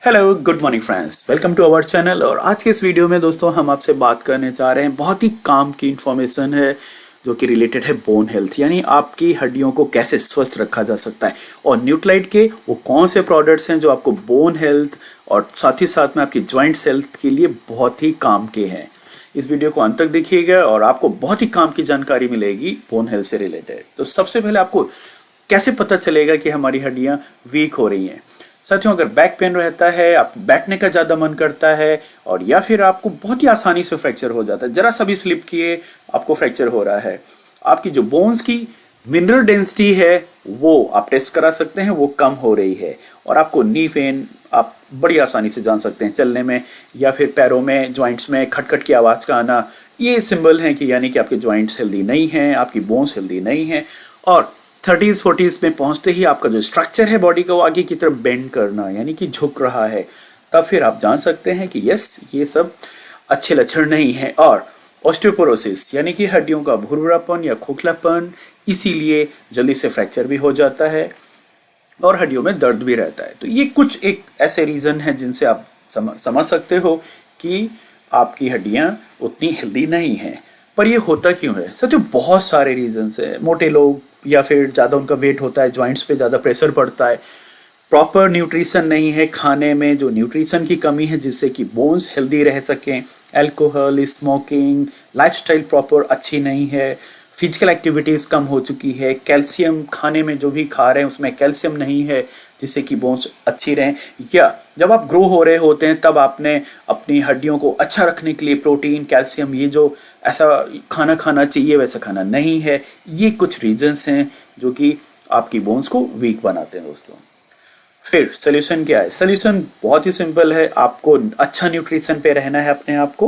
Hello good morning friends, welcome to our channel. और आज के इस वीडियो में दोस्तों हम आपसे बात करने जा रहे हैं, बहुत ही काम की इंफॉर्मेशन है जो कि रिलेटेड है बोन हेल्थ, यानी आपकी हड्डियों को कैसे स्वस्थ रखा जा सकता है। और न्यूट्रालाइट के वो कौन से प्रोडक्ट्स हैं जो आपको बोन हेल्थ और साथ ही साथ में आपकी जॉइंट्स हेल्थ के लिए बहुत ही काम के हैं। इस वीडियो को अंत तक देखिएगा और आपको बहुत ही काम की जानकारी मिलेगी बोन हेल्थ से रिलेटेड। तो सबसे पहले आपको कैसे पता चलेगा कि हमारी हड्डियां वीक हो रही हैं। साथियों, अगर बैक पेन रहता है, आप बैठने का ज़्यादा मन करता है और या फिर आपको बहुत ही आसानी से फ्रैक्चर हो जाता है, जरा सा भी स्लिप किए आपको फ्रैक्चर हो रहा है, आपकी जो बोन्स की मिनरल डेंसिटी है वो आप टेस्ट करा सकते हैं, वो कम हो रही है और आपको नी पेन आप बड़ी आसानी से जान सकते हैं। चलने में या फिर पैरों में जॉइंट्स में खटखट की आवाज़ का आना, ये सिंबल है कि यानी कि आपके जॉइंट्स हेल्दी नहीं हैं, आपकी बोन्स हेल्दी नहीं हैं। और 30s 40s में पहुंचते ही आपका जो स्ट्रक्चर है बॉडी का वो आगे की तरफ बेंड करना यानी कि झुक रहा है, तब फिर आप जान सकते हैं कि यस, ये सब अच्छे लक्षण नहीं है। और ऑस्टियोपोरोसिस यानी कि हड्डियों का भुरभुरापन या खोखलापन, इसीलिए जल्दी से फ्रैक्चर भी हो जाता है और हड्डियों में दर्द भी रहता है। तो ये कुछ एक ऐसे रीज़न हैं जिनसे आप समझ सकते हो कि आपकी हड्डियां उतनी हेल्दी नहीं हैं। पर ये होता क्यों है? सच में बहुत सारे रीजंस है। मोटे लोग या फिर ज़्यादा उनका वेट होता है, जॉइंट्स पे ज़्यादा प्रेशर पड़ता है, प्रॉपर न्यूट्रिशन नहीं है खाने में, जो न्यूट्रिशन की कमी है जिससे कि बोन्स हेल्दी रह सकें, अल्कोहल, स्मोकिंग, लाइफस्टाइल प्रॉपर अच्छी नहीं है, फिजिकल एक्टिविटीज़ कम हो चुकी है, कैल्शियम खाने में जो भी खा रहे हैं उसमें कैल्शियम नहीं है जिससे कि बोन्स अच्छी रहें, या जब आप ग्रो हो रहे होते हैं तब आपने अपनी हड्डियों को अच्छा रखने के लिए प्रोटीन, कैल्शियम, ये जो ऐसा खाना खाना चाहिए वैसा खाना नहीं है। ये कुछ रीजंस हैं जो कि आपकी बोन्स को वीक बनाते हैं दोस्तों। फिर सोल्यूशन क्या है? सोल्यूशन बहुत ही सिंपल है, आपको अच्छा न्यूट्रिशन पे रहना है अपने आप को,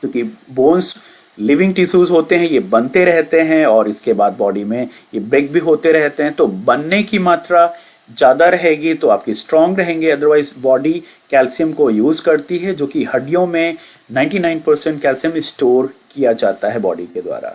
क्योंकि बोन्स लिविंग टिश्यूज होते हैं, ये बनते रहते हैं और इसके बाद बॉडी में ये ब्रेक भी होते रहते हैं। तो बनने की मात्रा ज़्यादा रहेगी तो आपकी स्ट्रांग रहेंगे, अदरवाइज बॉडी कैल्शियम को यूज़ करती है, जो कि हड्डियों में 99% कैल्शियम स्टोर किया जाता है बॉडी के द्वारा।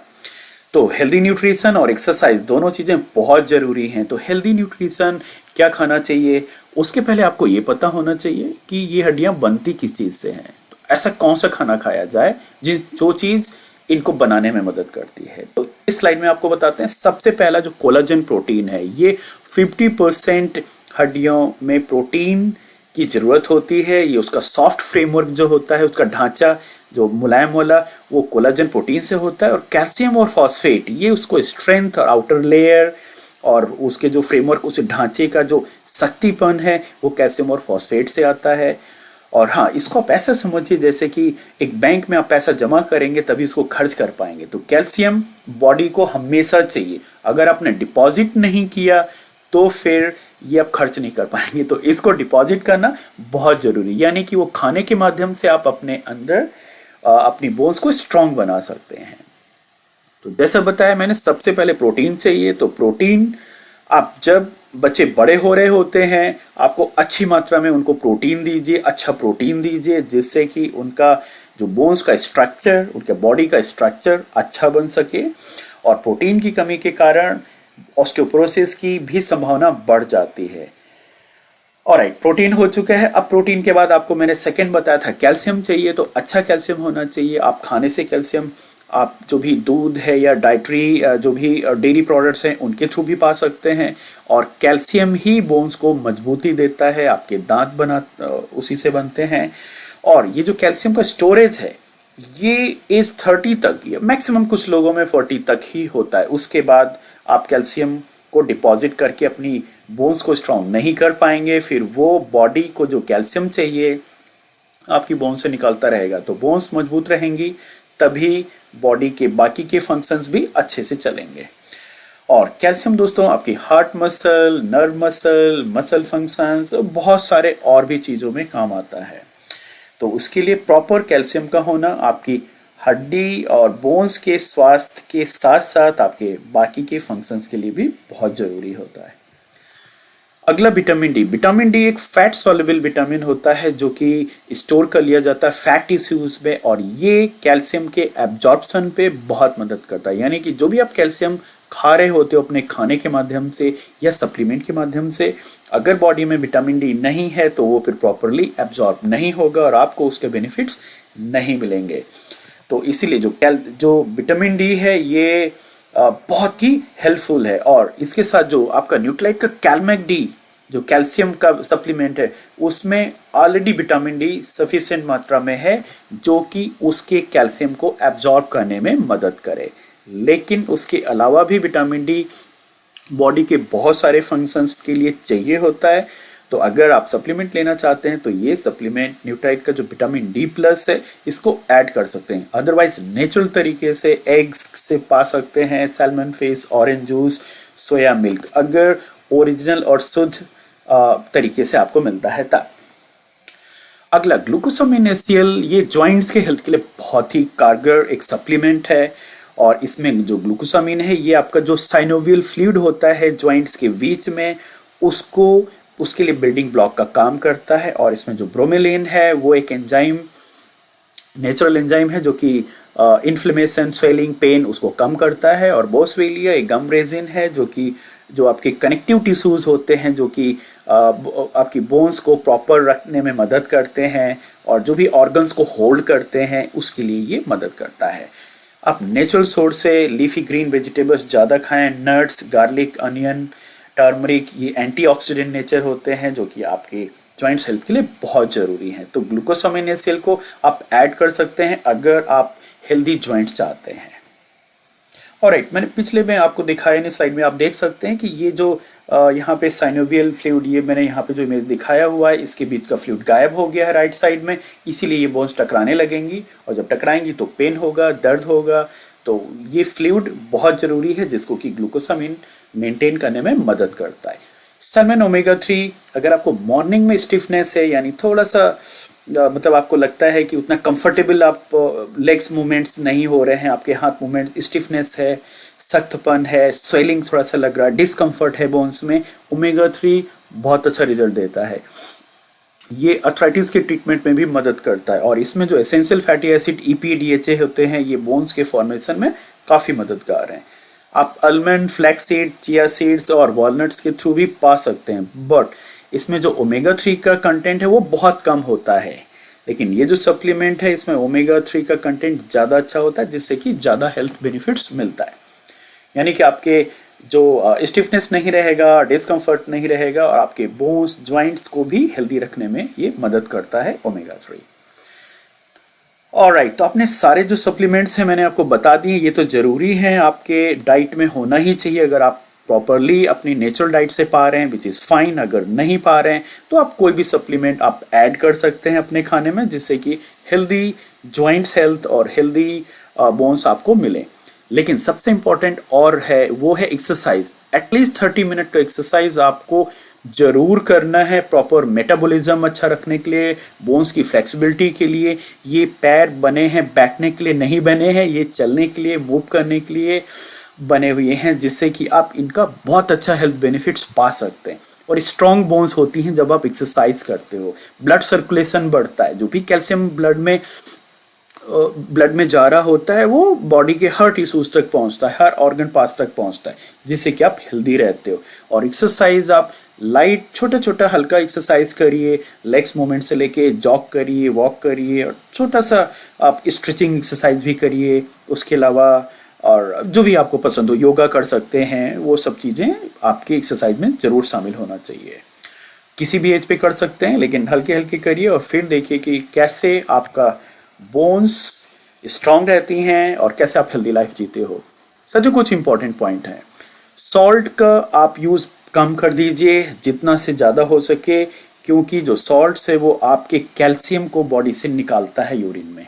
तो हेल्दी न्यूट्रिशन और एक्सरसाइज दोनों चीज़ें बहुत ज़रूरी हैं। तो हेल्दी न्यूट्रिशन क्या खाना चाहिए, उसके पहले आपको ये पता होना चाहिए कि ये हड्डियां बनती किस चीज़ से हैं। तो ऐसा कौन सा खाना खाया जाए जो चीज़ इनको बनाने में मदद करती है। तो इस स्लाइड में आपको बताते हैं, सबसे पहला जो कोलाजन प्रोटीन है, ये 50% हड्डियों में प्रोटीन की ज़रूरत होती है। ये उसका सॉफ्ट फ्रेमवर्क जो होता है, उसका ढांचा जो मुलायम वाला, वो कोलाजन प्रोटीन से होता है। और कैल्शियम और फॉस्फेट, ये उसको स्ट्रेंथ और आउटर लेयर और उसके जो फ्रेमवर्क, उस ढांचे का जो शक्तिपन है, वो कैल्शियम और फॉस्फेट से आता है। और हाँ, इसको आप ऐसा समझिए जैसे कि एक बैंक में आप पैसा जमा करेंगे तभी इसको खर्च कर पाएंगे। तो कैल्शियम बॉडी को हमेशा चाहिए, अगर आपने डिपॉजिट नहीं किया तो फिर ये आप खर्च नहीं कर पाएंगे। तो इसको डिपॉजिट करना बहुत जरूरी, यानी कि वो खाने के माध्यम से आप अपने अंदर अपनी बोन्स को स्ट्रांग बना सकते हैं। तो जैसा बताया मैंने, सबसे पहले प्रोटीन चाहिए। तो प्रोटीन आप जब बच्चे बड़े हो रहे होते हैं, आपको अच्छी मात्रा में उनको प्रोटीन दीजिए, अच्छा प्रोटीन दीजिए, जिससे कि उनका जो बोन्स का स्ट्रक्चर, उनके बॉडी का स्ट्रक्चर अच्छा बन सके। और प्रोटीन की कमी के कारण ऑस्टियोपोरोसिस की भी संभावना बढ़ जाती है। ऑलराइट, प्रोटीन हो चुका है। अब प्रोटीन के बाद आपको मैंने सेकंड बताया था कैल्शियम चाहिए। तो अच्छा कैल्शियम होना चाहिए। आप खाने से कैल्शियम आप जो भी दूध है या डाइटरी जो भी डेयरी प्रोडक्ट्स हैं उनके थ्रू भी पा सकते हैं। और कैल्शियम ही बोन्स को मजबूती देता है, आपके दांत उसी से बनते हैं। और ये जो कैल्शियम का स्टोरेज है, ये एज 30 तक, या मैक्सिमम कुछ लोगों में 40 तक ही होता है। उसके बाद आप कैल्शियम को डिपॉजिट करके अपनी बोन्स को स्ट्रांग नहीं कर पाएंगे। फिर वो बॉडी को जो कैल्शियम चाहिए आपकी बोन्स से निकलता रहेगा। तो बोन्स मजबूत रहेंगी तभी बॉडी के बाकी के फंक्शंस भी अच्छे से चलेंगे। और कैल्शियम दोस्तों आपकी heart muscle, nerve muscle, muscle functions, बहुत सारे और भी चीज़ों में काम आता है। तो उसके लिए प्रॉपर कैल्शियम का होना आपकी हड्डी और बोन्स के स्वास्थ्य के साथ साथ आपके बाकी के फंक्शंस के लिए भी बहुत ज़रूरी होता है। अगला विटामिन डी। विटामिन डी एक फैट सॉल्युबल विटामिन होता है जो कि स्टोर कर लिया जाता है फैट टिश्यूज में, और ये कैल्शियम के एब्जॉर्प्शन पे बहुत मदद करता है। यानी कि जो भी आप कैल्शियम खा रहे होते हो अपने खाने के माध्यम से या सप्लीमेंट के माध्यम से, अगर बॉडी में विटामिन डी नहीं है तो वो फिर प्रॉपरली एब्जॉर्ब नहीं होगा और आपको उसके बेनिफिट्स नहीं मिलेंगे। तो इसीलिए जो विटामिन डी है ये बहुत ही हेल्पफुल है। और इसके साथ जो आपका न्यूट्रालाइट का कैलमैक डी, जो कैल्शियम का सप्लीमेंट है, उसमें ऑलरेडी विटामिन डी सफिशिएंट मात्रा में है जो कि उसके कैल्शियम को एब्जॉर्ब करने में मदद करे। लेकिन उसके अलावा भी विटामिन डी बॉडी के बहुत सारे फंक्शंस के लिए चाहिए होता है। तो अगर आप सप्लीमेंट लेना चाहते हैं तो ये सप्लीमेंट न्यूट्राइट का जो विटामिन डी प्लस है इसको ऐड कर सकते हैं। अदरवाइज नेचुरल तरीके से एग्स से पा सकते हैं, salmon face, orange juice, soya milk, अगर ओरिजिनल और शुद्ध तरीके से आपको मिलता है तब। अगला ग्लूकोसामिन एसियल, ये जॉइंट्स के हेल्थ के लिए बहुत ही कारगर एक सप्लीमेंट है। और इसमें जो ग्लूकोसामिन है ये आपका जो साइनोवियल फ्लूइड होता है जॉइंट्स के बीच में, उसके लिए बिल्डिंग ब्लॉक का काम करता है। और इसमें जो ब्रोमेलिन है वो एक एंजाइम, नेचुरल एंजाइम है जो कि इन्फ्लेमेशन, स्वेलिंग, पेन उसको कम करता है। और बोसवेलिया एक गम रेजिन है जो आपके कनेक्टिव टिश्यूज होते हैं जो कि आपकी बोन्स को प्रॉपर रखने में मदद करते हैं और जो भी ऑर्गन्स को होल्ड करते हैं उसके लिए ये मदद करता है। आप नेचुरल सोर्स से लीफी ग्रीन वेजिटेबल्स ज़्यादा खाएं, नट्स, गार्लिक, अनियन, टर्मरिक, ये एंटीऑक्सीडेंट नेचर होते हैं जो कि आपके जॉइंट्स हेल्थ के लिए बहुत ज़रूरी हैं। तो ग्लूकोसामिन एसियल को आप ऐड कर सकते हैं अगर आप हेल्दी जॉइंट्स चाहते हैं। ऑलराइट, मैंने पिछले में आपको दिखाया नहीं, स्लाइड में आप देख सकते हैं कि ये जो यहाँ पे साइनोवियल फ्लूइड, ये मैंने यहाँ पे जो इमेज दिखाया हुआ है इसके बीच का फ्लूइड गायब हो गया है राइट साइड में, इसीलिए ये बोन्स टकराने लगेंगी और जब टकराएंगी तो पेन होगा, दर्द होगा। तो ये फ्लूइड बहुत ज़रूरी है जिसको कि ग्लूकोसामिन मेंटेन करने में मदद करता है। सैल्मन ओमेगा 3, अगर आपको मॉर्निंग में स्टिफनेस है यानी थोड़ा सा मतलब आपको लगता है कि उतना कंफर्टेबल आप लेग्स मूवमेंट्स नहीं हो रहे हैं, आपके हाथ मूवमेंट्स, स्टिफनेस है, सख्तपन है, स्वेलिंग थोड़ा सा लग रहा है, डिस्कम्फर्ट है बोन्स में, ओमेगा 3 बहुत अच्छा रिजल्ट देता है। ये अर्थराइटिस के ट्रीटमेंट में भी मदद करता है। और इसमें जो essential fatty acid EPA, DHA होते हैं ये बोन्स के फॉर्मेशन में काफ़ी मददगार हैं। आप almond, flax seed, chia seeds और वॉलनट्स के थ्रू भी पा सकते हैं, बट इसमें जो ओमेगा 3 का कंटेंट है वो बहुत कम होता है। लेकिन ये जो सप्लीमेंट है इसमें ओमेगा 3 का कंटेंट ज़्यादा अच्छा होता है जिससे कि ज़्यादा हेल्थ बेनिफिट्स मिलता है। यानी कि आपके जो स्टिफनेस नहीं रहेगा, डिस्कम्फर्ट नहीं रहेगा और आपके बोन्स, ज्वाइंट्स को भी हेल्दी रखने में ये मदद करता है ओमेगा 3। ऑलराइट, तो अपने सारे जो सप्लीमेंट्स हैं मैंने आपको बता दिए, ये तो ज़रूरी हैं, आपके डाइट में होना ही चाहिए अगर आप प्रॉपरली अपनी नेचुरल डाइट से पा रहे हैं, विच इज़ फाइन। अगर नहीं पा रहे हैं तो आप कोई भी सप्लीमेंट आप ऐड कर सकते हैं अपने खाने में जिससे कि हेल्दी जॉइंट्स हेल्थ और हेल्दी बोन्स आपको मिले। लेकिन सबसे इम्पॉर्टेंट और है वो है एक्सरसाइज। एटलीस्ट 30 मिनट का एक्सरसाइज आपको जरूर करना है प्रॉपर मेटाबॉलिज्म अच्छा रखने के लिए, बोन्स की फ्लेक्सिबिलिटी के लिए। ये पैर बने हैं बैठने के लिए नहीं बने हैं, ये चलने के लिए, मूव करने के लिए बने हुए हैं जिससे कि आप इनका बहुत अच्छा हेल्थ बेनिफिट्स पा सकते हैं। और स्ट्रॉन्ग बोन्स होती हैं जब आप एक्सरसाइज करते हो, ब्लड सर्कुलेशन बढ़ता है, जो भी कैल्शियम ब्लड में जा रहा होता है वो बॉडी के हर टिश्यूज तक पहुंचता है, हर ऑर्गन पार्ट्स तक पहुंचता है जिससे कि आप हेल्दी रहते हो। और एक्सरसाइज आप लाइट छोटा छोटा हल्का एक्सरसाइज करिए, लेग्स मूवमेंट से लेके जॉग करिए, वॉक करिए और छोटा सा आप स्ट्रेचिंग एक्सरसाइज भी करिए। उसके अलावा और जो भी आपको पसंद हो, योगा कर सकते हैं, वो सब चीज़ें आपकी एक्सरसाइज में ज़रूर शामिल होना चाहिए। किसी भी एज पे कर सकते हैं लेकिन हल्के हल्के करिए और फिर देखिए कि कैसे आपका बोन्स स्ट्रांग रहती हैं और कैसे आप हेल्दी लाइफ जीते हो। सर कुछ इंपॉर्टेंट पॉइंट है, सॉल्ट का आप यूज़ कम कर दीजिए जितना से ज़्यादा हो सके, क्योंकि जो सॉल्ट है वो आपके कैल्शियम को बॉडी से निकालता है यूरिन में।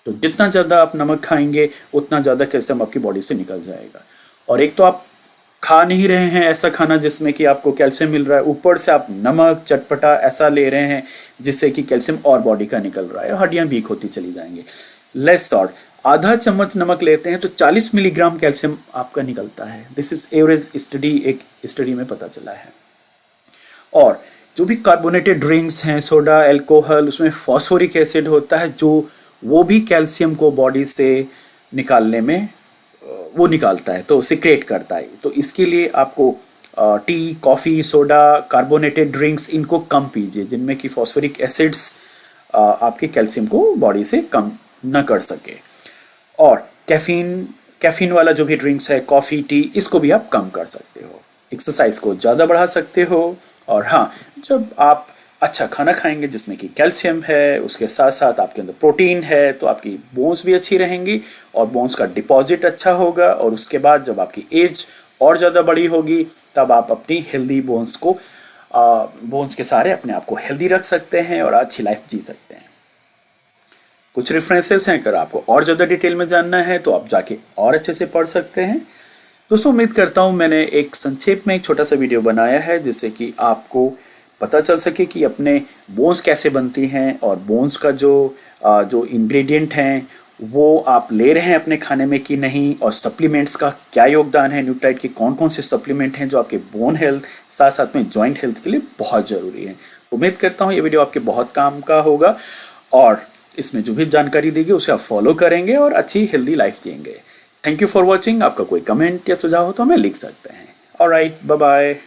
तो जितना ज़्यादा आप नमक खाएंगे उतना ज़्यादा कैल्शियम आपकी बॉडी से निकल जाएगा। और एक तो आप खा नहीं रहे हैं ऐसा खाना जिसमें कि आपको कैल्शियम मिल रहा है, ऊपर से आप नमक चटपटा ऐसा ले रहे हैं जिससे कि कैल्शियम और बॉडी का निकल रहा है, हड्डियां वीक होती चली जाएंगी। लेस सॉल्ट, आधा चम्मच नमक लेते हैं तो 40 मिलीग्राम कैल्शियम आपका निकलता है। दिस इज एवरेज स्टडी, एक स्टडी में पता चला है। और जो भी कार्बोनेटेड ड्रिंक्स हैं, सोडा, एल्कोहल, उसमें फॉस्फोरिक एसिड होता है जो वो भी कैल्शियम को बॉडी से निकालने में वो निकालता है, तो सिक्रेट करता है। तो इसके लिए आपको T, coffee, soda, carbonated drinks इनको कम पीजिए, जिनमें कि फॉस्फोरिक एसिड्स आपके कैल्शियम को बॉडी से कम न कर सके। और कैफीन कैफीन वाला जो भी ड्रिंक्स है, कॉफ़ी, टी, इसको भी आप कम कर सकते हो। एक्सरसाइज को ज़्यादा बढ़ा सकते हो। और हाँ, जब आप अच्छा खाना खाएंगे जिसमें कि कैल्शियम है, उसके साथ साथ आपके अंदर प्रोटीन है, तो आपकी बोन्स भी अच्छी रहेंगी और बोन्स का डिपॉजिट अच्छा होगा। और उसके बाद जब आपकी एज और ज़्यादा बड़ी होगी, तब आप अपनी हेल्दी बोन्स को बोन्स के सहारे अपने आप को हेल्दी रख सकते हैं और अच्छी लाइफ जी सकते हैं। कुछ रेफरेंसेस हैं, अगर आपको और ज़्यादा डिटेल में जानना है तो आप जाके और अच्छे से पढ़ सकते हैं। दोस्तों, उम्मीद करता हूँ मैंने एक संक्षेप में एक छोटा सा वीडियो बनाया है, जिससे कि आपको पता चल सके कि अपने बोन्स कैसे बनती हैं और बोन्स का जो इंग्रेडिएंट हैं वो आप ले रहे हैं अपने खाने में कि नहीं, और सप्लीमेंट्स का क्या योगदान है, न्यूट्राइट के कौन कौन से सप्लीमेंट हैं जो आपके बोन हेल्थ साथ साथ में जॉइंट हेल्थ के लिए बहुत ज़रूरी है। उम्मीद करता हूँ ये वीडियो आपके बहुत काम का होगा और इसमें जो भी जानकारी दी गई उसे आप फॉलो करेंगे और अच्छी हेल्दी लाइफ जिएंगे। Thank you for watching. आपका कोई कमेंट या सुझाव हो तो हमें लिख सकते हैं। Alright, bye bye.